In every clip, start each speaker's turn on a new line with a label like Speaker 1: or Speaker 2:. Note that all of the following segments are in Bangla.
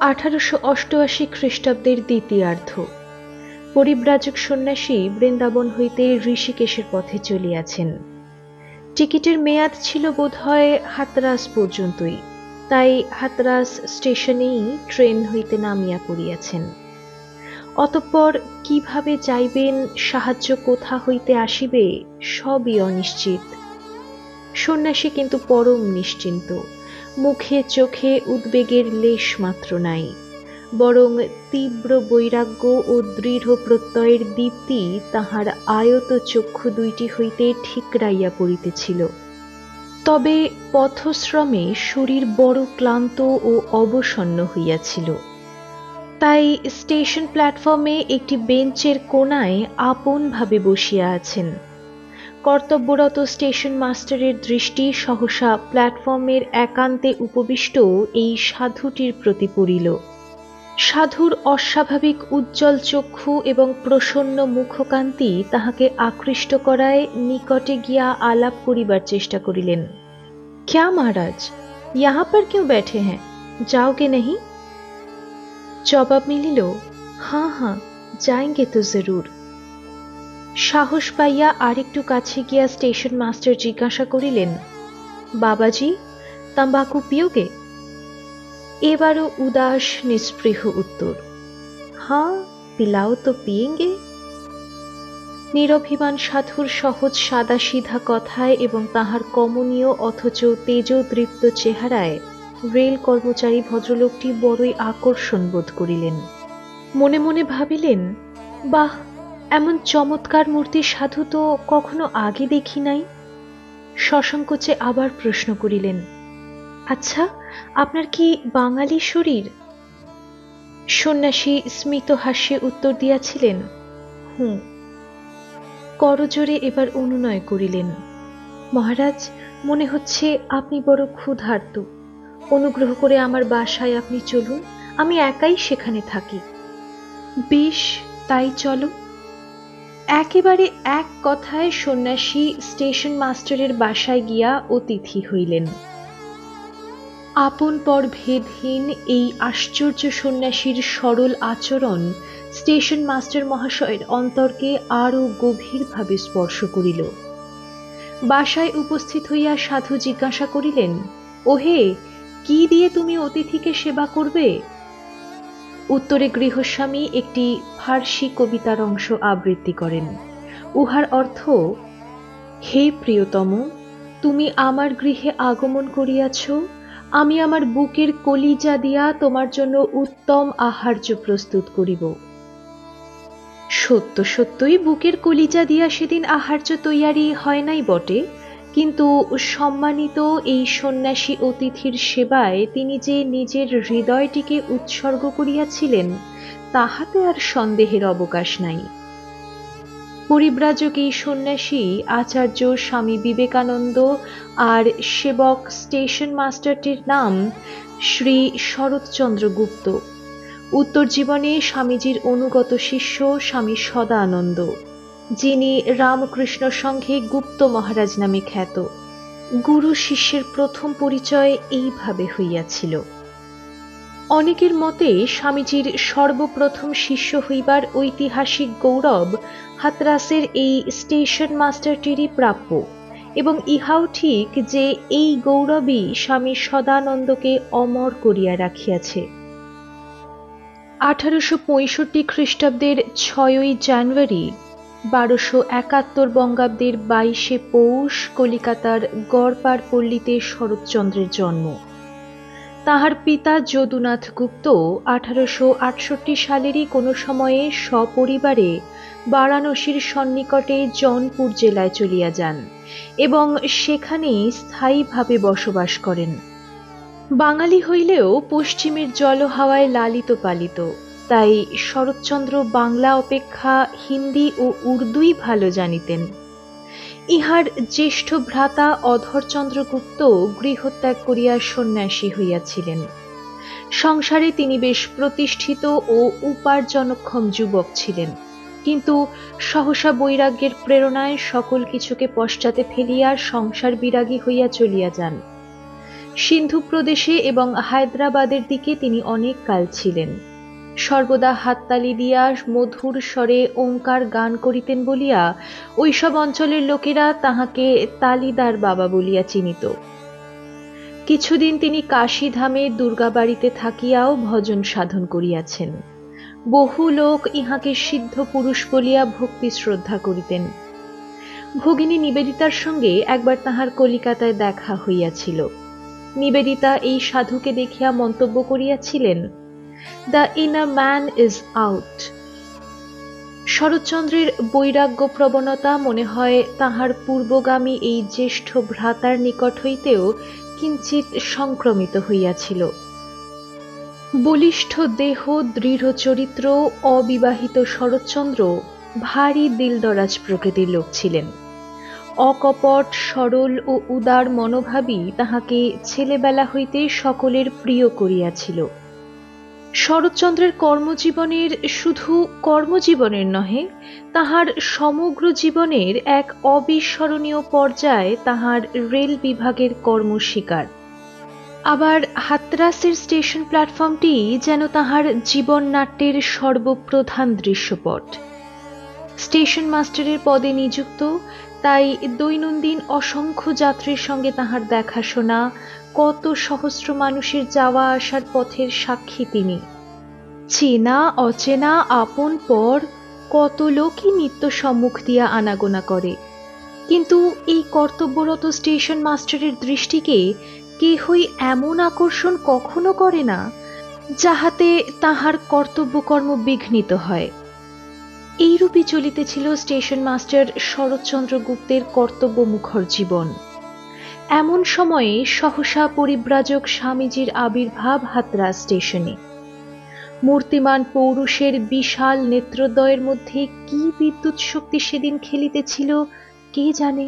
Speaker 1: 1888 খ্রিস্টাব্দের দ্বিতীয়ার্ধ। পরিব্রাজক সন্ন্যাসী বৃন্দাবন হইতে ঋষিকেশের পথে চলিয়াছেন। টিকিটের মেয়াদ ছিল বোধহয় হাতরাস পর্যন্তই, তাই হাতরাস স্টেশনেই ট্রেন হইতে নামিয়া পড়িয়াছেন। অতঃপর কিভাবে যাইবেন, সাহায্য কোথা হইতে আসিবে, সবই অনিশ্চিত। সন্ন্যাসী কিন্তু পরম নিশ্চিন্ত, মুখে চোখে উদ্বেগের লেশ মাত্র নাই, বরং তীব্র বৈরাগ্য ও দৃঢ় প্রত্যয়ের দীপ্তি তাহার আয়ত চক্ষু দুইটি হইতে ঠিকরাইয়া পড়িতেছিল। তবে পথশ্রমে শরীর বড় ক্লান্ত ও অবসন্ন হইয়াছিল, তাই স্টেশন প্ল্যাটফর্মে একটি বেঞ্চের কোণায় আপনভাবে বসিয়া আছেন। কর্তব্যরত স্টেশন মাস্টারের দৃষ্টি সহসা প্ল্যাটফর্মের একান্তে উপবিষ্ট এই সাধুটির প্রতি পড়িল। সাধুর অস্বাভাবিক উজ্জ্বল চক্ষু এবং প্রসন্ন মুখকান্তি তাহাকে আকৃষ্ট করায় নিকটে গিয়া আলাপ করিবার চেষ্টা করিলেন। क्या महाराज, यहाँ पर क्यों बैठे हैं, जाओगे नहीं? जवाब मिलिल, हाँ हाँ जाएंगे तो जरूर। साहस पाइया आरेकटू काछे गिया स्टेशन मास्टर जिज्ञासा करिलेन, बाबाजी तम्बाकू पियोगे? एबारो उदास निस्पृह उत्तर, हाँ पिलाओ तो पियेंगे। নিরভিমান সাধুর সহজ সাদা সিধা কথায় এবং তাহার কমনীয় অথচ তেজোদৃপ্ত চেহারায় রেল কর্মচারী ভদ্রলোকটি বড়ই আকর্ষণ বোধ করিলেন। মনে মনে ভাবিলেন, বাহ, এমন চমৎকার মূর্তি সাধু তো কখনো আগে দেখি নাই। সসংকোচে আবার প্রশ্ন করিলেন, আচ্ছা আপনার কি বাঙালি শরীর? সন্ন্যাসী স্মিত হাস্যে উত্তর দিয়াছিলেন, হুঁ। করজোরে এবার অনুনয় করিলেন, মহারাজ মনে হচ্ছে আপনি বড় ক্ষুধার্ত, অনুগ্রহ করে আমার বাসায় আপনি চলুন, আমি একাই সেখানে থাকি। বেশ, তাই চলো। একেবারে এক কথায় সন্ন্যাসী স্টেশন মাস্টারের বাসায় গিয়া অতিথি হইলেন। আপন পর ভেদহীন এই আশ্চর্য সন্ন্যাসীর সরল আচরণ স্টেশন মাস্টার মহাশয়ের অন্তরকে আরো গভীরভাবে স্পর্শ করিল। বাসায় উপস্থিত হইয়া সাধু জিজ্ঞাসা করিলেন, ওহে, কি দিয়ে তুমি অতিথিকে সেবা করবে? উত্তরে গৃহস্বামী একটি ফার্সি কবিতার অংশ আবৃত্তি করেন। উহার অর্থ, হে প্রিয়তম, তুমি আমার গৃহে আগমন করিয়াছ, আমি আমার বুকের কলিজা দিয়া তোমার জন্য উত্তম আহার্য প্রস্তুত করিব। সত্য সত্যই বুকের কলিজা দিয়া সেদিন আহার্য তৈয়ারি হয় নাই বটে, কিন্তু সম্মানিত এই সন্ন্যাসী অতিথির সেবায় তিনি যে নিজের হৃদয়টিকে উৎসর্গ করিয়াছিলেন তাহাতে আর সন্দেহের অবকাশ নাই। পরিব্রাজক এই সন্ন্যাসী আচার্য স্বামী বিবেকানন্দ, আর সেবক স্টেশন মাস্টারটির নাম শ্রী শরৎচন্দ্র গুপ্ত। উত্তর জীবনে স্বামীজির অনুগত শিষ্য স্বামী সদানন্দ, যিনি রামকৃষ্ণ সংঘে গুপ্ত মহারাজ নামে খ্যাত। গুরু শিষ্যের প্রথম পরিচয় এইভাবে হইয়াছিল। অনেকের মতে স্বামীজির সর্বপ্রথম শিষ্য হইবার ঐতিহাসিক গৌরব হাতরাসের এই স্টেশন মাস্টারটিরই প্রাপ্য, এবং ইহাও ঠিক যে এই গৌরবই স্বামী সদানন্দকে অমর করিয়া রাখিয়াছে। 1865 খ্রিস্টাব্দের 6ই জানুয়ারি, 1271 বঙ্গাব্দের 22শে পৌষ কলিকাতার গড়পাড় পল্লীতে শরৎচন্দ্রের জন্ম। তাহার পিতা যদুনাথ গুপ্ত 1868 সালেরই কোনো সময়ে সপরিবারে বারাণসীর সন্নিকটে জৌনপুর জেলায় চলিয়া যান এবং সেখানেই স্থায়ীভাবে বসবাস করেন। বাঙালি হইলেও পশ্চিমের জলহাওয়ায় লালিত পালিত, তাই শরৎচন্দ্র বাংলা অপেক্ষা হিন্দি ও উর্দুই ভালো জানিতেন। ইহার জ্যেষ্ঠ ভ্রাতা অধরচন্দ্র গুপ্ত গৃহত্যাগ করিয়া সন্ন্যাসী হইয়াছিলেন। সংসারে তিনি বেশ প্রতিষ্ঠিত ও উপার্জনক্ষম যুবক ছিলেন, কিন্তু সহসা বৈরাগ্যের প্রেরণায় সকল কিছুকে পশ্চাতে ফেলিয়া সংসার বিরাগী হইয়া চলিয়া যান। সিন্ধু প্রদেশে এবং হায়দ্রাবাদের দিকে তিনি অনেক কাল ছিলেন। সর্বদা হাততালি দিয়া মধুর স্বরে ওঙ্কার গান করিতেন বলিয়া ওইসব অঞ্চলের লোকেরা তাহাকে তালিদার বাবা বলিয়া চিনিত। কিছুদিন তিনি কাশীধামে দুর্গাবাড়িতে থাকিয়াও ভজন সাধন করিয়াছেন। বহু লোক ইহাকে সিদ্ধ পুরুষ বলিয়া ভক্তি শ্রদ্ধা করিতেন। ভগিনী নিবেদিতার সঙ্গে একবার তাহার কলিকাতায় দেখা হইয়াছিল। নিবেদিতা এই সাধুকে দেখিয়া মন্তব্য করিয়াছিলেন, the inner man is out. শরৎচন্দ্রের বৈরাগ্য প্রবণতা মনে হয় তাহার পূর্বগামী এই জ্যেষ্ঠ ভ্রাতার নিকট হইতেও কিঞ্চিৎ সংক্রমিত হইয়াছিল। বলিষ্ঠ দেহ, দৃঢ় চরিত্র, অবিবাহিত শরৎচন্দ্র ভারী দিলদরাজ প্রকৃতির লোক ছিলেন। অকপট, সরল ও উদার মনোভাবই তাহাকে ছেলেবেলা হইতে সকলের প্রিয় করিয়াছিল। শরৎচন্দ্রের কর্মজীবনের, শুধু কর্মজীবনের নহে, তাহার সমগ্র জীবনের এক অবিস্মরণীয় পর্যায়ে তাহার রেল বিভাগের কর্মস্বীকার। আবার হাতরাসের স্টেশন প্ল্যাটফর্মটি যেন তাহার জীবননাট্যের সর্বপ্রধান দৃশ্যপট। স্টেশন মাস্টারের পদে নিযুক্ত, তাই দৈনন্দিন অসংখ্য যাত্রীর সঙ্গে তাহার দেখাশোনা, কত সহস্র মানুষের যাওয়া আসার পথের সাক্ষী তিনি। চেনা অচেনা আপন পর কত লোকই নিত্য সম্মুখ দিয়া আনাগোনা করে, কিন্তু এই কর্তব্যরত স্টেশন মাস্টারের দৃষ্টিকে কেহই এমন আকর্ষণ কখনো করে না যাহাতে তাহার কর্তব্যকর্ম বিঘ্নিত হয়। এইরূপই চলিতেছিল স্টেশন মাস্টার শরৎচন্দ্র গুপ্তের কর্তব্যমুখর জীবন। এমন সময়ে সহসা পরিব্রাজক স্বামীজির আবির্ভাব হাতরাস স্টেশনে। মূর্তিমান পৌরুষের বিশাল নেত্রদ্বয়ের মধ্যে কি বিদ্যুৎ শক্তি সেদিন খেলিতেছিল কে জানে।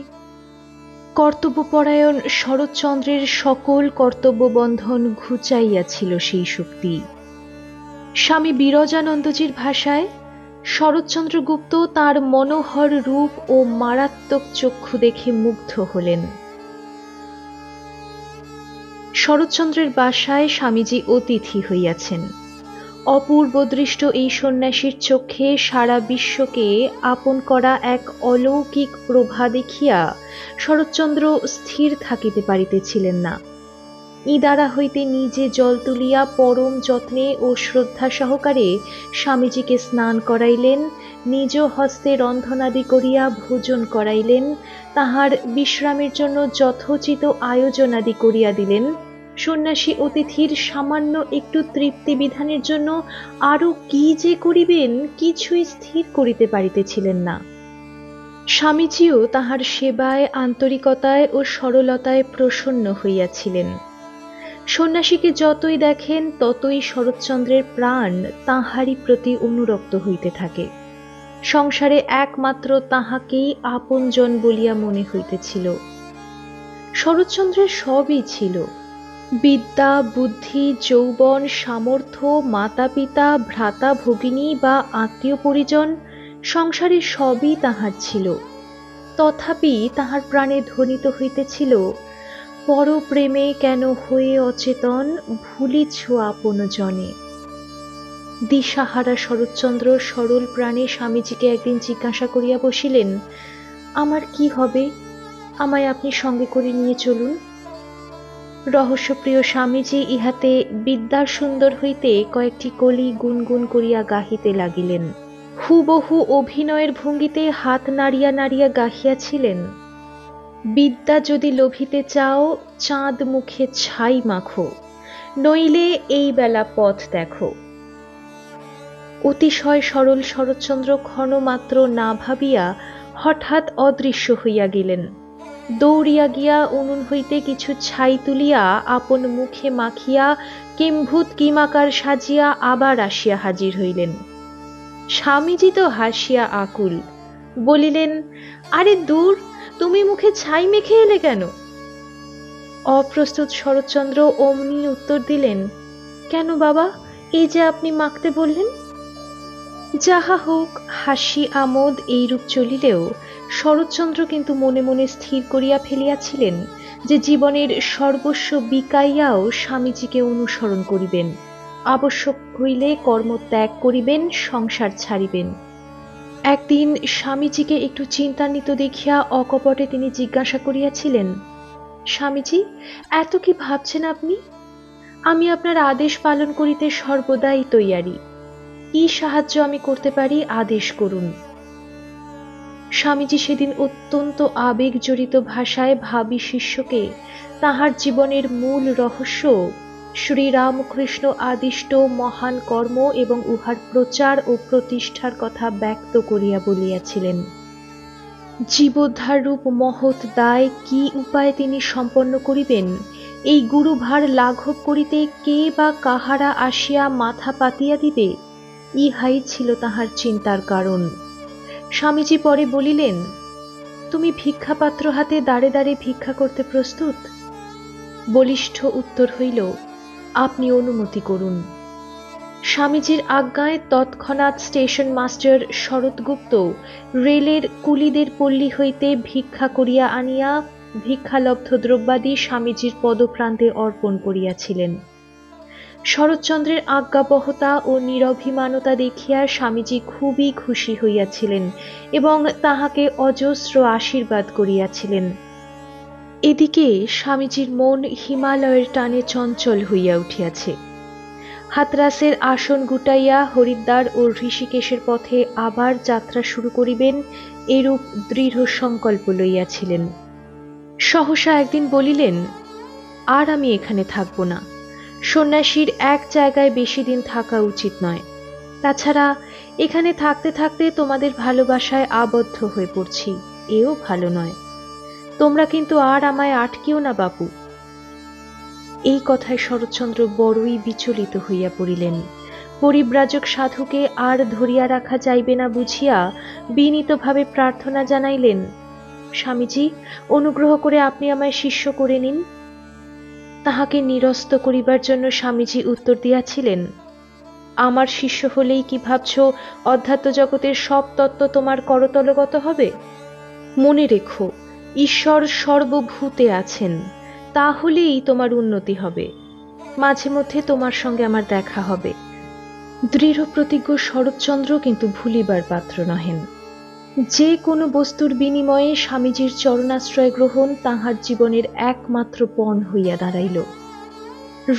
Speaker 1: কর্তব্যপরায়ণ শরৎচন্দ্রের সকল কর্তব্যবন্ধন ঘুচাইয়াছিল সেই শক্তি। স্বামী বিরজানন্দজির ভাষায়, শরৎচন্দ্র গুপ্ত তাঁর মনোহর রূপ ও মারাত্মক চক্ষু দেখে মুগ্ধ হলেন। শরৎচন্দ্রের বাসায় স্বামীজি অতিথি হইয়াছেন। অপূর্ব দৃষ্ট এই সন্ন্যাসীর চোখে সারা বিশ্বকে আপন করা এক অলৌকিক প্রভা দেখিয়া শরৎচন্দ্র স্থির থাকিতে পারিতেছিলেন না। ইদারা হইতে নিজে জল তুলিয়া পরম যত্নে ও শ্রদ্ধা সহকারে স্বামীজিকে স্নান করাইলেন, নিজ হস্তে রন্ধনাদি করিয়া ভোজন করাইলেন, তাহার বিশ্রামের জন্য যথোচিত আয়োজনাদি করিয়া দিলেন। সন্ন্যাসী অতিথির সামান্য একটু তৃপ্তি বিধানের জন্য আরো কি যে করিবেন কিছুই স্থির করিতে পারিতেছিলেন না। স্বামীজিও তাহার সেবায়, আন্তরিকতায় ও সরলতায় প্রসন্ন হইয়াছিলেন। সন্ন্যাসীকে যতই দেখেন ততই শরৎচন্দ্রের প্রাণ তাহারই প্রতি অনুরক্ত হইতে থাকে। সংসারে একমাত্র তাহাকেই আপনজন বলিয়া মনে হইতেছিল। শরৎচন্দ্রের সবই ছিল, বিদ্যা, বুদ্ধি, যৌবন, সামর্থ্য, মাতা পিতা, ভ্রাতা ভগিনী বা আত্মীয় পরিজন, সংসারে সবই তাহার ছিল। তথাপি তাহার প্রাণে ধ্বনিত হইতেছিল, পরপ্রেমে কেন হয়ে অচেতন, ভুলিছ আপন জনে। দিশাহারা শরৎচন্দ্র সরল প্রাণে স্বামীজিকে একদিন জিজ্ঞাসা করিয়া বসিলেন, আমার কি হবে? আমায় আপনি সঙ্গে করে নিয়ে চলুন। রহস্যপ্রিয় স্বামীজি ইহাতে বিদ্যার সুন্দর হইতে কয়েকটি কলি গুনগুন করিয়া গাহিতে লাগিলেন। হুবহু অভিনয়ের ভঙ্গিতে হাত নাড়িয়া নাড়িয়া গাহিয়াছিলেন, বিদ্যা যদি লোভিতে চাও চাঁদ মুখে ছাই মাখো, নইলে এই বেলা পথ দেখো। অতিশয় সরল শরৎচন্দ্র ক্ষণমাত্র না ভাবিয়া হঠাৎ অদৃশ্য হইয়া গেলেন। দৌড়িয়া গিয়া উনুন হইতে কিছু ছাই তুলিয়া আপন মুখে মাখিয়া কিম্ভূত কিমাকার সাজিয়া আবার আসিয়া হাজির হইলেন। স্বামীজি তো হাসিয়া আকুল, বলিলেন, আরে দূর, তুমি মুখে ছাই মেখে এলে কেন? অপ্রস্তুত শরৎচন্দ্র অমনি উত্তর দিলেন, কেন বাবা, এই যে আপনি মাখতে বললেন। যাহা হোক, হাসি আমোদ এইরূপ চলিলেও শরৎচন্দ্র কিন্তু মনে মনে স্থির করিয়া ফেলিয়াছিলেন যে জীবনের সর্বস্ব বিকাইয়াও স্বামীজিকে অনুসরণ করিবেন, আবশ্যক হইলে কর্মত্যাগ করিবেন, সংসার ছাড়িবেন। একদিন স্বামীজিকে একটু চিন্তান্বিত দেখিয়া অকপটে তিনি জিজ্ঞাসা করিয়াছিলেন, স্বামীজি, এত কি ভাবছেন আপনি? আমি আপনার আদেশ পালন করিতে সর্বদাই তৈয়ারি। কি সাহায্য আমি করতে পারি আদেশ করুন। স্বামীজি সেদিন অত্যন্ত আবেগজড়িত ভাষায় ভাবী শিষ্যকে তাহার জীবনের মূল রহস্য, শ্রীরামকৃষ্ণ আদিষ্ট মহান কর্ম এবং উহার প্রচার ও প্রতিষ্ঠার কথা ব্যক্ত করিয়া বলিয়াছিলেন। জীবোদ্ধার রূপ মহৎ দায় কি উপায়ে তিনি সম্পন্ন করিবেন, এই গুরুভার লাঘব করিতে কে বা কাহারা আসিয়া মাথা পাতিয়া দিবে, ইহাই ছিল তাহার চিন্তার কারণ। স্বামীজি পরে বলিলেন, তুমি ভিক্ষাপাত্র হাতে দাঁড়ে দাঁড়ে ভিক্ষা করতে প্রস্তুত? বলিষ্ঠ উত্তর হইল, আপনি অনুমতি করুন। স্বামীজির আজ্ঞায় তৎক্ষণাৎ স্টেশন মাস্টার শরৎগুপ্ত রেলের কুলিদের পল্লী হইতে ভিক্ষা করিয়া আনিয়া ভিক্ষালব্ধ দ্রব্যাদি স্বামীজির পদপ্রান্তে অর্পণ করিয়াছিলেন। শরৎচন্দ্রের আজ্ঞাবহতা ও নিরভিমানতা দেখিয়া স্বামীজি খুবই খুশি হইয়াছিলেন এবং তাহাকে অজস্র আশীর্বাদ করিয়াছিলেন। এদিকে স্বামীজির মন হিমালয়ের টানে চঞ্চল হইয়া উঠিয়াছে। হাতরাসের আসন গুটাইয়া হরিদ্বার ও ঋষিকেশের পথে আবার যাত্রা শুরু করিবেন, এরূপ দৃঢ় সংকল্প লইয়াছিলেন। সহসা একদিন বলিলেন, আর আমি এখানে থাকব না। সন্ন্যাসীর এক জায়গায় বেশি দিন থাকা উচিত নয়। তাছাড়া এখানে থাকতে থাকতে তোমাদের ভালোবাসায় আবদ্ধ হয়ে পড়ছি, এও ভালো নয়। তোমরা কিন্তু আর আমায় আটকিও না বাপু। এই কথায় শরৎচন্দ্র বড়ই বিচলিত হইয়া পড়িলেন। পরিব্রাজক সাধুকে আর ধরিয়া রাখা যাইবে না বুঝিয়া বিনীতভাবে প্রার্থনা জানাইলেন, স্বামীজি, অনুগ্রহ করে আপনি আমায় শিষ্য করে নিন। তাহাকে নিরস্ত করিবার জন্য স্বামীজি উত্তর দিয়াছিলেন, আমার শিষ্য হলেই কি ভাবছ অধ্যাত্ম জগতের সব তত্ত্ব তোমার করতলগত হবে? মনে রেখো, ঈশ্বর সর্বভূতে আছেন, তাহলেই তোমার উন্নতি হবে। মাঝে মধ্যে তোমার সঙ্গে আমার দেখা হবে। দৃঢ় প্রতিজ্ঞ শরৎচন্দ্র কিন্তু ভুলিবার পাত্র নহেন। যে কোনো বস্তুর বিনিময়ে স্বামীজির চরণাশ্রয় গ্রহণ তাহার জীবনের একমাত্র পণ হইয়া দাঁড়াইল।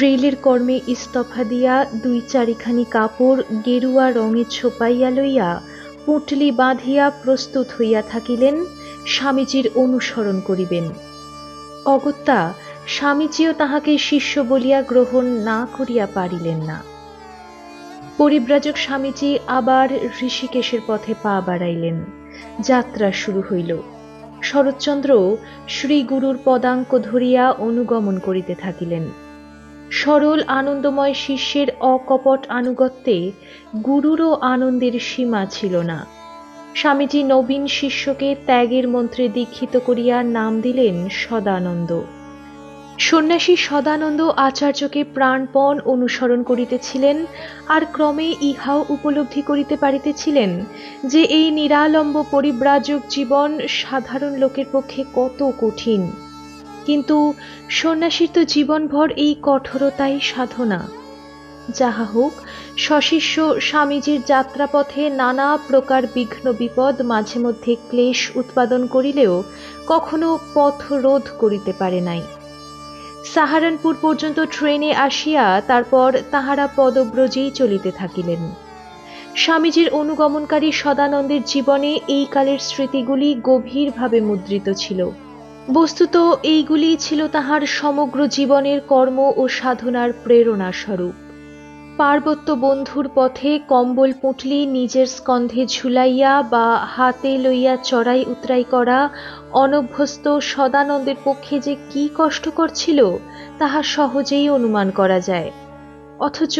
Speaker 1: রেলের কর্মে ইস্তফা দিয়া দুই চারিখানি কাপড় গেরুয়া রঙে ছোপাইয়া লইয়া পুঁটলি বাঁধিয়া প্রস্তুত হইয়া থাকিলেন স্বামীজির অনুসরণ করিবেন। অগত্যা স্বামীজিও তাহাকে শিষ্য বলিয়া গ্রহণ না করিয়া পারিলেন না। পরিব্রাজক স্বামীজি আবার ঋষিকেশের পথে পা বাড়াইলেন। যাত্রা শুরু হইল। শরৎচন্দ্র শ্রীগুরুর পদাঙ্ক ধরিয়া অনুগমন করিতে থাকিলেন। সরল আনন্দময় শিষ্যের অকপট আনুগত্যে গুরুরও আনন্দের সীমা ছিল না। স্বামীজি নবীন শিষ্যকে ত্যাগের মন্ত্রে দীক্ষিত করিয়া নাম দিলেন সদানন্দ। সন্ন্যাসী সদানন্দ আচার্যকে প্রাণপণ অনুসরণ করিতেছিলেন, আর ক্রমে ইহাও উপলব্ধি করিতে পারিতেছিলেন যে এই নিরালম্ব পরিব্রাজক জীবন সাধারণ লোকের পক্ষে কত কঠিন। কিন্তু সন্ন্যাসীর তো জীবনভর এই কঠোরতাই সাধনা। যাহা হোক, সশিষ্য স্বামীজির যাত্রাপথে নানা প্রকার বিঘ্ন বিপদ মাঝে মধ্যে ক্লেশ উৎপাদন করিলেও কখনো পথ রোধ করিতে পারে নাই। সাহারানপুর পর্যন্ত ট্রেনে আসিয়া তারপর তাহারা পদব্রজেই চলিতে থাকিলেন। স্বামীজির অনুগমনকারী সদানন্দের জীবনে এই কালের স্মৃতিগুলি গভীরভাবে মুদ্রিত ছিল। বস্তুত এইগুলি ছিল তাহার সমগ্র জীবনের কর্ম ও সাধনার প্রেরণা স্বরূপ। পার্বত্য বন্ধুর পথে কম্বল পুঁটলি নিজের স্কন্ধে ঝুলাইয়া বা হাতে লইয়া চড়াই উতরাই করা অনভ্যস্ত সদানন্দের পক্ষে যে কি কষ্টকর ছিল তাহা সহজেই অনুমান করা যায়। অথচ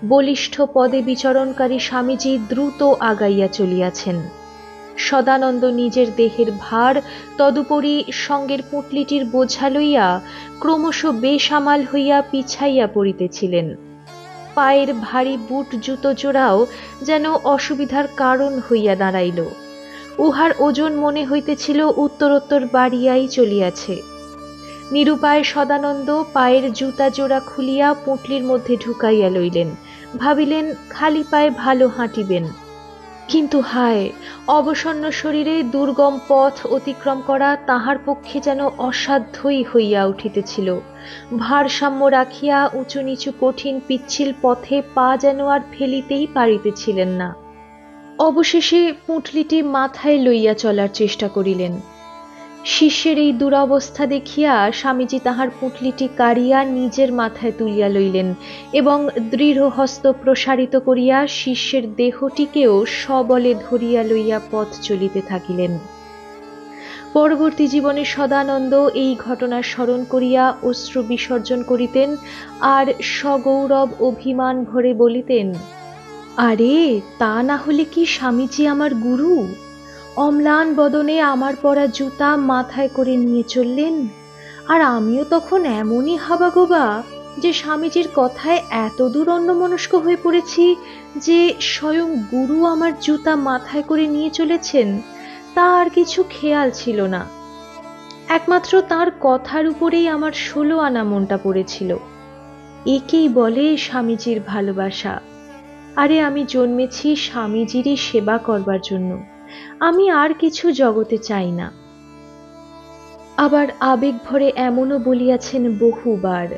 Speaker 1: বলিষ্ঠ পদে বিচরণকারী স্বামীজি দ্রুত আগাইয়া চলিয়াছেন। সদানন্দ নিজের দেহের ভার, তদুপরি সঙ্গের পুঁটলিটির বোঝা লইয়া ক্রমশ বেসামাল হইয়া পিছাইয়া পড়িতেছিলেন। পায়ের ভারী বুট জুতো জোড়াও যেন অসুবিধার কারণ হইয়া দাঁড়াইল। উহার ওজন মনে হইতেছিল উত্তরোত্তর বাড়িয়াই চলিয়াছে। নিরুপায় সদানন্দ পায়ের জুতা জোড়া খুলিয়া পুঁটলির মধ্যে ঢুকাইয়া লইলেন, ভাবিলেন খালি পায়ে ভালো হাঁটিবেন। কিন্তু হায়, অবসন্ন শরীরে দুর্গম পথ অতিক্রম করা তাহার পক্ষে যেন অসাধ্যই হইয়া উঠিতেছিল। ভারসাম্য রাখিয়া উঁচু নিচু কঠিন পিচ্ছিল পথে পা যেন আর ফেলিতেই পারিতেছিলেন না। অবশেষে পুঁটলিটি মাথায় লইয়া চলার চেষ্টা করিলেন। শিষ্যের এই দুরবস্থা দেখিয়া স্বামীজি তাহার পুঁটলিটি কাড়িয়া নিজের মাথায় তুলিয়া লইলেন এবং দৃঢ় হস্ত প্রসারিত করিয়া শিষ্যের দেহটিকেও সবলে ধরিয়া লইয়া পথ চলিতে থাকিলেন। পরবর্তী জীবনে সদানন্দ এই ঘটনা স্মরণ করিয়া অশ্রু বিসর্জন করিতেন আর সগৌরব অভিমান ভরে বলিতেন, আরে তা না হলে কি স্বামীজি আমার গুরু? অম্লান বদনে আমার পরা জুতা মাথায় করে নিয়ে চললেন, আর আমিও তখন এমনই হাবাগোবা যে স্বামীজির কথায় এতদূর অন্যমনস্ক হয়ে পড়েছি যে স্বয়ং গুরু আমার জুতা মাথায় করে নিয়ে চলেছেন তা আর কিছু খেয়াল ছিল না। একমাত্র তার কথার উপরেই আমার 16 আনা মনটা পড়েছিল। একেই বলে স্বামীজির ভালোবাসা। আরে আমি জন্মেছি স্বামীজিরই সেবা করবার জন্য, আমি আর কিছু জগতে চাই না। আবার আবেগ ভরে এমনও বলিয়াছেন বহুবার,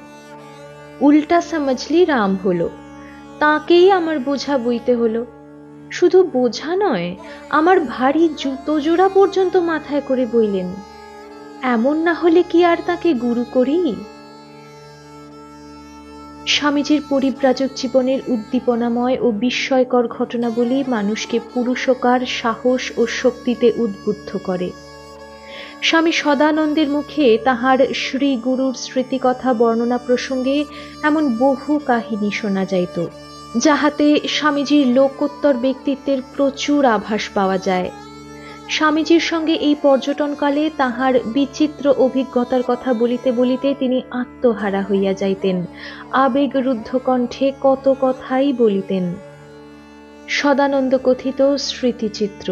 Speaker 1: উল্টা সমঝলি রাম হলো, তাকেই আমার বোঝা বইতে হলো। শুধু বোঝা নয়, আমার ভারী জুতো জোড়া পর্যন্ত মাথায় করে বইলেন। এমন না হলে কি আর তাকে গুরু করি? স্বামীজির পরিব্রাজক জীবনের উদ্দীপনাময় ও বিস্ময়কর ঘটনাবলী মানুষকে পুরুষকার, সাহস ও শক্তিতে উদ্বুদ্ধ করে। স্বামী সদানন্দের মুখে তাহার শ্রী গুরুর স্মৃতিকথা বর্ণনা প্রসঙ্গে এমন বহু কাহিনী শোনা যাইত, যাহাতে স্বামীজির লোকোত্তর ব্যক্তিত্বের প্রচুর আভাস পাওয়া যায়। স্বামীজির সঙ্গে এই পর্যটনকালে তাহার বিচিত্র অভিজ্ঞতার কথা বলিতে বলিতে তিনি আত্মহারা হইয়া যাইতেন, আবেগরুদ্ধ কণ্ঠে কত কথাই বলিতেন। সদানন্দ কথিত স্মৃতিচিত্র।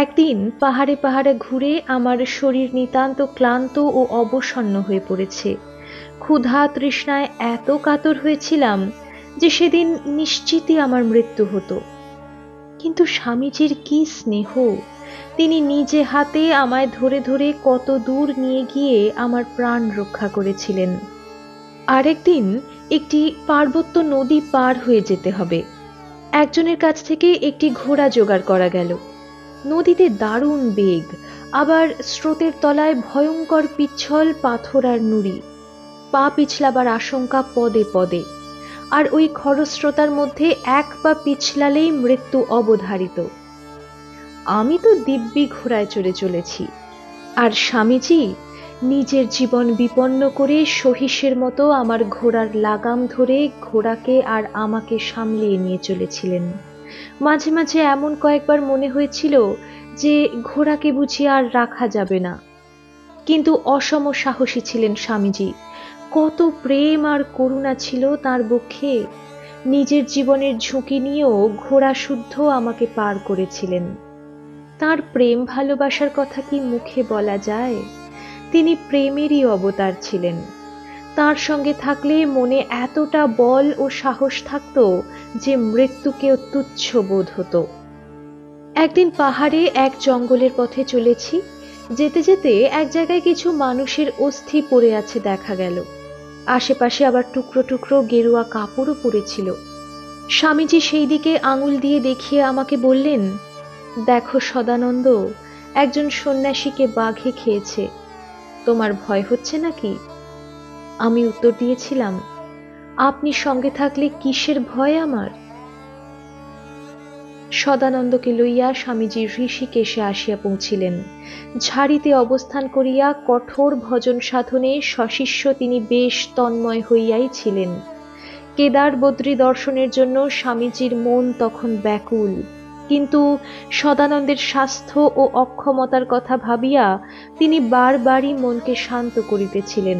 Speaker 1: একদিন পাহাড়ে পাহাড়ে ঘুরে আমার শরীর নিতান্ত ক্লান্ত ও অবসন্ন হয়ে পড়েছে। ক্ষুধা তৃষ্ণায় এত কাতর হয়েছিলাম যে সেদিন নিশ্চিতই আমার মৃত্যু হতো। কিন্তু স্বামীজির কি স্নেহ! তিনি নিজে হাতে আমায় ধরে ধরে কত দূর নিয়ে গিয়ে আমার প্রাণ রক্ষা করেছিলেন। আরেকদিন একটি পার্বত্য নদী পার হয়ে যেতে হবে। একজনের কাছ থেকে একটি ঘোড়া জোগাড় করা গেল। নদীতে দারুণ বেগ, আবার স্রোতের তলায় ভয়ঙ্কর পিচ্ছল পাথর আর নুড়ি, পা পিছলাবার আশঙ্কা পদে পদে, আর ওই খরস্রোতার মধ্যে এক পা পিছলালেই মৃত্যু অবধারিত। আমি তো দিব্যি ঘোড়ায় চড়ে চলেছি, আর স্বামীজি নিজের জীবন বিপন্ন করে সহিসের মতো আমার ঘোড়ার লাগাম ধরে ঘোড়াকে আর আমাকে সামলিয়ে নিয়ে চলেছিলেন। মাঝে মাঝে এমন কয়েকবার মনে হয়েছিল যে ঘোড়াকে বুঝি আর রাখা যাবে না। কিন্তু অসম সাহসী ছিলেন স্বামীজি। কত প্রেম আর করুণা ছিল তার বক্ষে। নিজের জীবনের ঝুঁকি নিয়েও ঘোড়া শুদ্ধ আমাকে পার করেছিলেন। তার প্রেম ভালোবাসার কথা কি মুখে বলা যায়? তিনি প্রেমেরই অবতার ছিলেন। তার সঙ্গে থাকলে মনে এতটা বল ও সাহস থাকত যে মৃত্যুকেও তুচ্ছ বোধ হতো। একদিন পাহাড়ে এক জঙ্গলের পথে চলেছি, যেতে যেতে এক জায়গায় কিছু মানুষের অস্থি পড়ে আছে দেখা গেল। আশেপাশে আবার টুকরো টুকরো গেরুয়া কাপড়ও পড়েছিল। স্বামীজি সেই দিকে আঙুল দিয়ে দেখিয়ে আমাকে বললেন, দেখো সদানন্দ, একজন সন্ন্যাসীকে বাঘে খেয়েছে, তোমার ভয় হচ্ছে নাকি? আমি উত্তর দিয়েছিলাম, আপনি সঙ্গে থাকলে কিসের ভয় আমার? সদানন্দকে লইয়া স্বামীজি ঋষিকেশে আসিয়া পৌঁছিলেন। ঝাড়িতে অবস্থান করিয়া কঠোর ভজন সাধনে সশিষ্য তিনি বেশ তন্ময় হইয়াই ছিলেন। কেদার বদ্রী দর্শনের জন্য স্বামীজির মন তখন ব্যাকুল, কিন্তু সদানন্দের স্বাস্থ্য ও অক্ষমতার কথা ভাবিয়া তিনি বারবারই মনকে শান্ত করিতেছিলেন।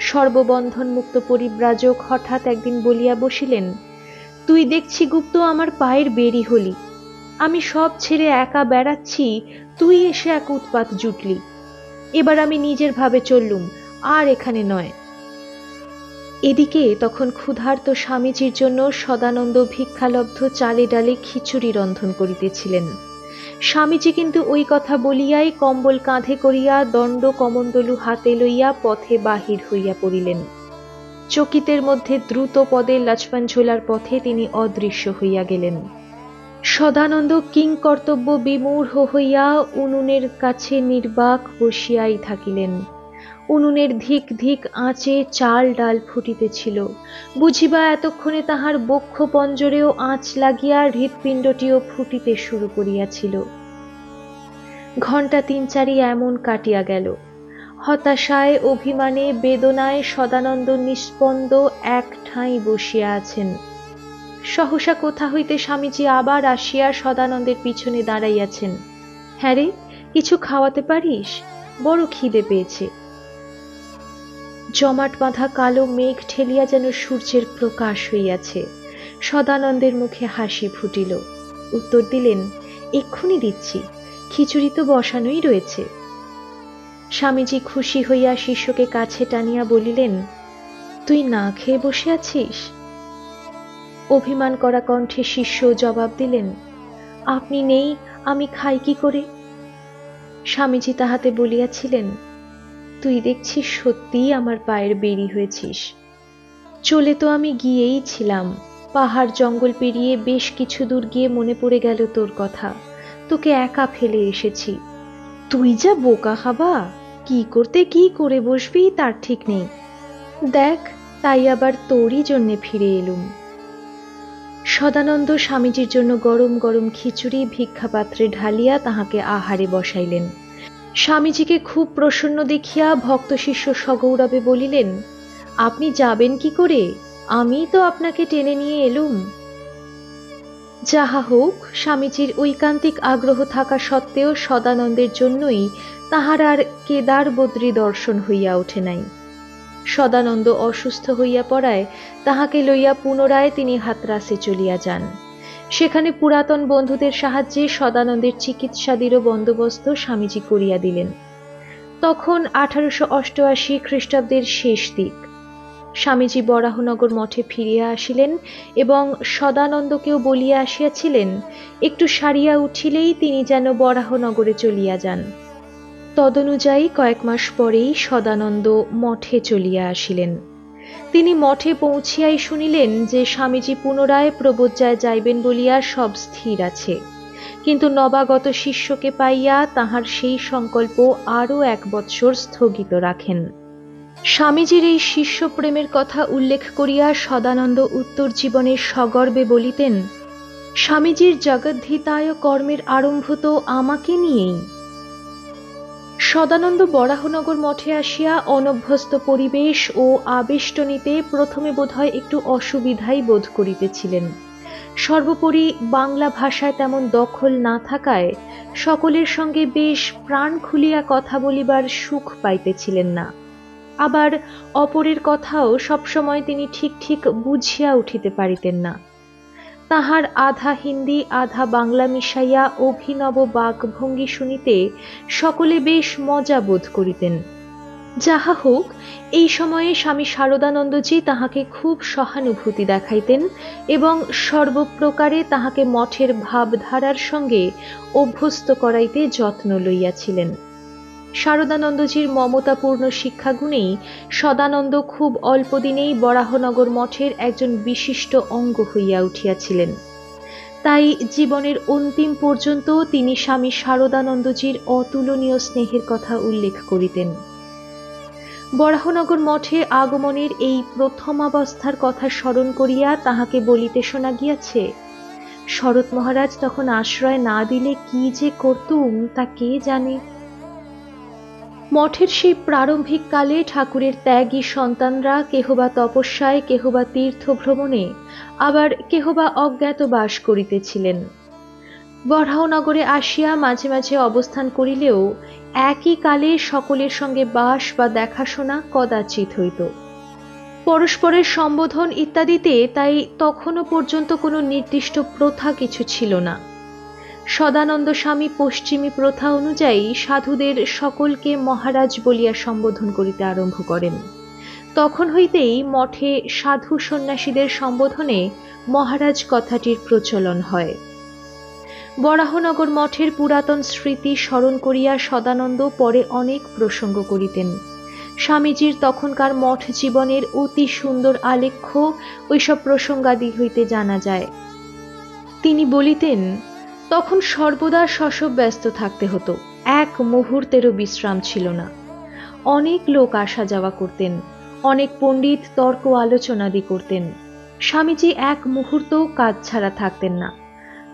Speaker 1: সর্ববন্ধন মুক্ত পরিব্রাজক হঠাৎ একদিন বলিয়া বসিলেন, তুই দেখছি গুপ্ত আমার পায়ের বেরি হলি, আমি সব ছেড়ে একা বেড়াচ্ছি, তুই এসে এক উৎপাত জুটলি। এবার আমি নিজের ভাবে চললুম, আর এখানে নয়। এদিকে তখন ক্ষুধার্ত স্বামীজির জন্য সদানন্দ ভিক্ষালব্ধ চালে ডালে খিচুড়ি রন্ধন করিতেছিলেন। স্বামীজি কিন্তু ওই কথা বলিয়াই কম্বল কাঁধে করিয়া দণ্ড কমণ্ডলু হাতে লইয়া পথে বাহির হইয়া পড়িলেন। চকিতের মধ্যে দ্রুত পদে লক্ষ্মণ ঝোলার পথে তিনি অদৃশ্য হইয়া গেলেন। সদানন্দ কিংকর্তব্য বিমূঢ় হইয়া উনুনের কাছে নির্বাক বসিয়াই থাকিলেন। উনুনের ধিক ধিক আঁচে চাল ডাল ফুটিতেছিল, বুঝিবা এতক্ষণে তাহার বক্ষ পঞ্জরেও আঁচ লাগিয়া হৃৎপিণ্ডটিও ফুটিতে শুরু করিয়াছিল। ঘণ্টা ৩-৪ এমন কাটিয়া গেল। হতাশায়, অভিমানে, বেদনায় সদানন্দ নিস্পন্দ এক ঠাঁই বসিয়া আছেন। সহসা কোথা হইতে স্বামীজি আবার আসিয়া সদানন্দের পিছনে দাঁড়াইয়াছেন। হ্যাঁ রে, কিছু খাওয়াতে পারিস? বড় খিদে পেয়েছে। জমাট বাঁধা কালো মেঘ ঠেলিয়া যেন সূর্যের প্রকাশ হইয়াছে। সদানন্দের মুখে হাসি ফুটিল। উত্তর দিলেন, এক্ষুনি দিচ্ছি, খিচুড়ি তো বসানোই রয়েছে। স্বামীজি খুশি হইয়া শিষ্যকে কাছে টানিয়া বলিলেন, তুই না খেয়ে বসে আছিস? অভিমান করা কণ্ঠে শিষ্য জবাব দিলেন, আপনি নেই, আমি খাই কি করে? স্বামীজি তাহাতে বলিয়াছিলেন, তুই দেখছিস সত্যিই আমার পায়ের বেরি হয়েছিস। চলে তো আমি গিয়েই ছিলাম, পাহাড় জঙ্গল পেরিয়ে বেশ কিছু দূর গিয়ে মনে পড়ে গেল তোর কথা, তোকে একা ফেলে এসেছি। তুই যা বোকা খাবা, কি করতে কি করে বসবি তার ঠিক নেই। দেখ, তাই আবার তোরই জন্যে ফিরে এলুম। সদানন্দ স্বামীজির জন্য গরম গরম খিচুড়ি ভিক্ষাপাত্রে ঢালিয়া তাহাকে আহারে বসাইলেন। স্বামীজিকে খুব প্রসন্ন দেখিয়া ভক্ত শিষ্য সগৌরবে বলিলেন, আপনি যাবেন কি করে? আমি তো আপনাকে টেনে নিয়ে এলুম। যাহা হোক, স্বামীজির ঐকান্তিক আগ্রহ থাকা সত্ত্বেও সদানন্দের জন্যই তাহার আর কেদার বদ্রী দর্শন হইয়া ওঠে নাই। সদানন্দ অসুস্থ হইয়া পড়ায় তাহাকে লইয়া পুনরায় তিনি হাতরাসে চলিয়া যান। সেখানে পুরাতন বন্ধুদের সাহায্যে সদানন্দের চিকিৎসাদিরও বন্দোবস্ত স্বামীজি করিয়া দিলেন। তখন 1888 খ্রিস্টাব্দের শেষ দিক। স্বামীজি বরাহনগর মঠে ফিরিয়া আসিলেন এবং সদানন্দকেও বলিয়া আসিয়াছিলেন, একটু সারিয়া উঠিলেই তিনি যেন বরাহনগরে চলিয়া যান। তদনুযায়ী কয়েক মাস পরেই সদানন্দ মঠে চলিয়া আসিলেন। তিনি মঠে পৌঁছিয়াই শুনিলেন যে স্বামীজি পুনরায় প্রবোজ্জায় যাইবেন বলিয়া সব স্থির আছে, কিন্তু নবাগত শিষ্যকে পাইয়া তাহার সেই সংকল্প আরও 1 বৎসর স্থগিত রাখেন। স্বামীজির এই শিষ্য প্রেমের কথা উল্লেখ করিয়া সদানন্দ উত্তর জীবনে সগর্বে বলিতেন, স্বামীজির জগদ্ধিতায় কর্মের আরম্ভ তো আমাকে নিয়েই। সদানন্দ বরাহনগর মঠে আসিয়া অনভ্যস্ত পরিবেশ ও আবেষ্টনীতে প্রথমে বোধহয় একটু অসুবিধাই বোধ করিতেছিলেন। সর্বোপরি বাংলা ভাষায় তেমন দখল না থাকায় সকলের সঙ্গে বেশ প্রাণ খুলিয়া কথা বলিবার সুখ পাইতেছিলেন না। আবার অপরের কথাও সবসময় তিনি ঠিক ঠিক বুঝিয়া উঠিতে পারিতেন না। তাহার আধা হিন্দি আধা বাংলা মিশাইয়া অভিনব বাকভঙ্গি শুনিতে সকলে বেশ মজা বোধ করিতেন। যাহা হোক, এই সময়ে স্বামী শারদানন্দজি তাহাকে খুব সহানুভূতি দেখাইতেন এবং সর্বপ্রকারে তাহাকে মঠের ভাবধারার সঙ্গে অভ্যস্ত করাইতে যত্ন লইয়াছিলেন। শারদানন্দজির মমতাপূর্ণ শিক্ষাগুণেই সদানন্দ খুব অল্প দিনেই বরাহনগর মঠের একজন বিশিষ্ট অঙ্গ হইয়া উঠিয়াছিলেন। তাই জীবনের অন্তিম পর্যন্ত তিনি স্বামী শারদানন্দজির অতুলনীয় স্নেহের কথা উল্লেখ করিতেন। বরাহনগর মঠে আগমনের এই প্রথমাবস্থার কথা স্মরণ করিয়া তাহাকে বলিতে শোনা গিয়াছে, শরৎ মহারাজ তখন আশ্রয় না দিলে কি যে করতুম তা কে জানে। মঠের সেই প্রারম্ভিক কালে ঠাকুরের ত্যাগী সন্তানরা কেহবা তপস্যায়, কেহবা তীর্থ ভ্রমণে, আবার কেহবা অজ্ঞাতবাস করিতেছিলেন। বরাহনগরে আসিয়া মাঝে মাঝে অবস্থান করিলেও একই কালে সকলের সঙ্গে বাস বা দেখাশোনা কদাচিৎ হইত। পরস্পরের সম্বোধন ইত্যাদিতে তাই তখনও পর্যন্ত কোনো নির্দিষ্ট প্রথা কিছু ছিল না। সদানন্দ স্বামী পশ্চিমী প্রথা অনুযায়ী সাধুদের সকলকে মহারাজ বলিয়া সম্বোধন করিতে আরম্ভ করেন। তখন হইতেই মঠে সাধু সন্ন্যাসীদের সম্বোধনে মহারাজ কথাটির প্রচলন হয়। বরাহনগর মঠের পুরাতন স্মৃতি স্মরণ করিয়া সদানন্দ পরে অনেক প্রসঙ্গ করিতেন। স্বামীজির তখনকার মঠ জীবনের অতি সুন্দর আলেখ্য ওইসব প্রসঙ্গাদি হইতে জানা যায়। তিনি বলিতেন, তখন সর্বদা শশব ব্যস্ত থাকতে হতো, এক মুহূর্তেরও বিশ্রাম ছিল না। অনেক লোক আসা যাওয়া করতেন, অনেক পণ্ডিত তর্ক আলোচনাদি করতেন। স্বামীজি এক মুহূর্তও কাজ ছাড়া থাকতেন না।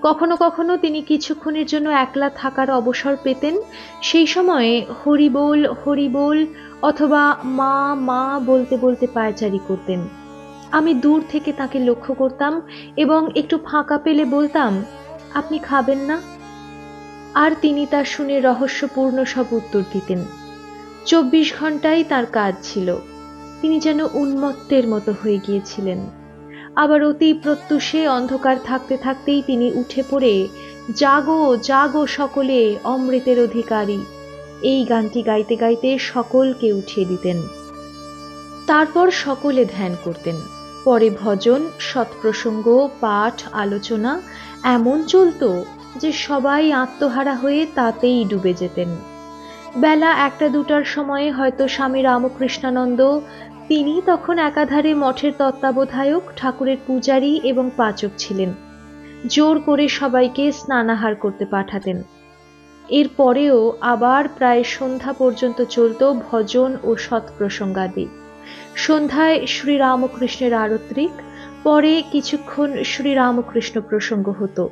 Speaker 1: কখনো কখনো তিনি কিছুক্ষণের জন্য একলা থাকার অবসর পেতেন। সেই সময়ে হরিবোল হরিবোল অথবা মা মা বলতে বলতে পায়চারি করতেন। আমি দূর থেকে তাকে লক্ষ্য করতাম এবং একটু ফাঁকা পেলে বলতাম, আপনি খাবেন না? আর তিনি তা শুনে রহস্যপূর্ণ সব উত্তর দিতেন। 24 ঘন্টাই তার কাজ ছিল। তিনি যেন উন্মত্তের মতো হয়ে গিয়েছিলেন। আবার অতি প্রত্যুষে অন্ধকার থাকতে থাকতেই তিনি উঠে পড়ে, জাগো জাগো সকলে, অমৃতের অধিকারী, এই গানটি গাইতে গাইতে সকলকে উঠিয়ে দিতেন। তারপর সকলে ধ্যান করতেন। পরে ভজন, সৎপ্রসঙ্গ, পাঠ, আলোচনা এমন চলত যে সবাই আত্মহারা হয়ে তাতেই ডুবে যেতেন। বেলা 1-2টার সময়ে হয়তো স্বামী রামকৃষ্ণানন্দ, তিনি তখন একাধারে মঠের তত্ত্বাবধায়ক, ঠাকুরের পূজারী এবং পাচক ছিলেন, জোর করে সবাইকে স্নানাহার করতে পাঠাতেন। এর পরেও আবার প্রায় সন্ধ্যা পর্যন্ত চলত ভজন ও সৎপ্রসঙ্গাদি। সন্ধ্যায় শ্রীরামকৃষ্ণের আরত্রিক, পরে কিছুক্ষণ শ্রীরামকৃষ্ণ প্রসঙ্গ হতো।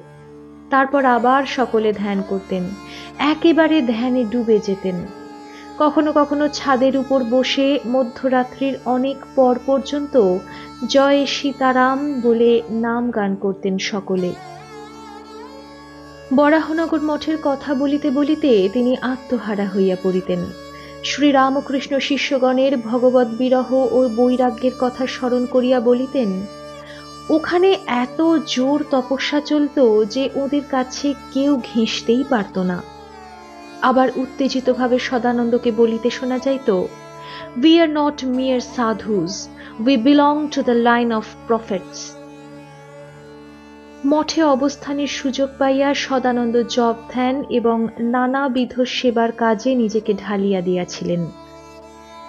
Speaker 1: তারপর আবার সকলে ধ্যান করতেন, একেবারে ধ্যানে ডুবে যেতেন। কখনো কখনো ছাদের উপর বসে মধ্যরাত্রির অনেক পর পর্যন্ত জয় সীতারাম বলে নাম গান করতেন সকলে। বরাহনগর মঠের কথা বলিতে বলিতে তিনি আত্মহারা হইয়া পড়িতেন। শ্রীরামকৃষ্ণ শিষ্যগণের ভগবৎ বিরহ ও বৈরাগ্যের কথা স্মরণ করিয়া বলিতেন, ওখানে এত জোর তপস্যা চলত যে ওদের কাছে কেউ ঘেঁষতেই পারত না। আবার উত্তেজিতভাবে সদানন্দকে বলিতে শোনা যাইত, "We are not mere sadhus, we belong to the line of prophets." মঠে অবস্থানের সুযোগ পাইয়া সদানন্দ জপ ধ্যান এবং নানাবিধ সেবার কাজে নিজেকে ঢালিয়া দিয়াছিলেন।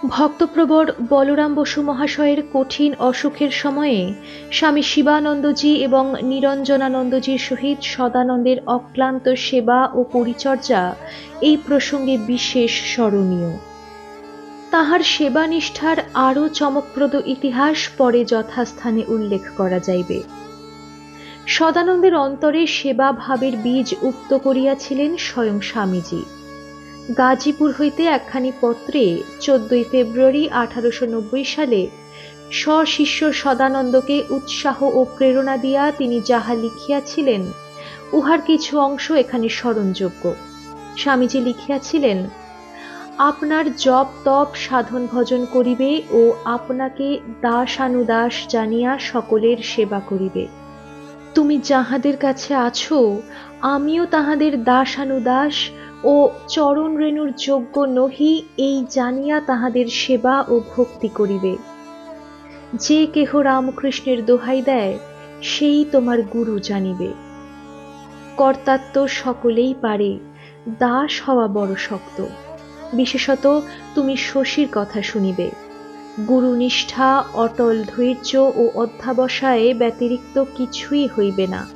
Speaker 1: ভক্তপ্রবর বলরাম বসু মহাশয়ের কঠিন অসুখের সময়ে স্বামী শিবানন্দজি এবং নিরঞ্জনানন্দজির সহিত সদানন্দের অক্লান্ত সেবা ও পরিচর্যা এই প্রসঙ্গে বিশেষ স্মরণীয়। তাহার সেবানিষ্ঠার আরও চমকপ্রদ ইতিহাস পরে যথাস্থানে উল্লেখ করা যাইবে। সদানন্দের অন্তরে সেবা ভাবের বীজ উক্ত করিয়াছিলেন স্বয়ং স্বামীজি। গাজীপুর হইতে একখানি পত্রে 14 ফেব্রুয়ারি 1890 সালে স্বশিষ্য সদানন্দকে উৎসাহ ও প্রেরণা দিয়া তিনি যাহা লিখিয়াছিলেন, উহার কিছু অংশ এখানে স্মরণযোগ্য। স্বামীজি লিখিয়াছিলেন, আপনার জপ তপ সাধন ভজন করিবে ও আপনাকে দাসানুদাস জানিয়া সকলের সেবা করিবে। তুমি যাহাদের কাছে আছো, আমিও তাহাদের দাসানুদাস ও চরণ রেণুর যোগ্য নহি, এই জানিয়া তাহাদের সেবা ও ভক্তি করিবে। যে কেহ রামকৃষ্ণের দোহাই দেয়, সেই তোমার গুরু জানিবে। কর্তাত্ব সকলেই পারে, দাস হওয়া বড় শক্ত। বিশেষত তুমি শশীর কথা শুনিবে। গুরুনিষ্ঠা, অটল ধৈর্য ও অধ্যাবসায়ে ব্যতিরিক্ত কিছুই হইবে না,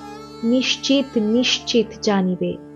Speaker 1: নিশ্চিত নিশ্চিত জানিবে।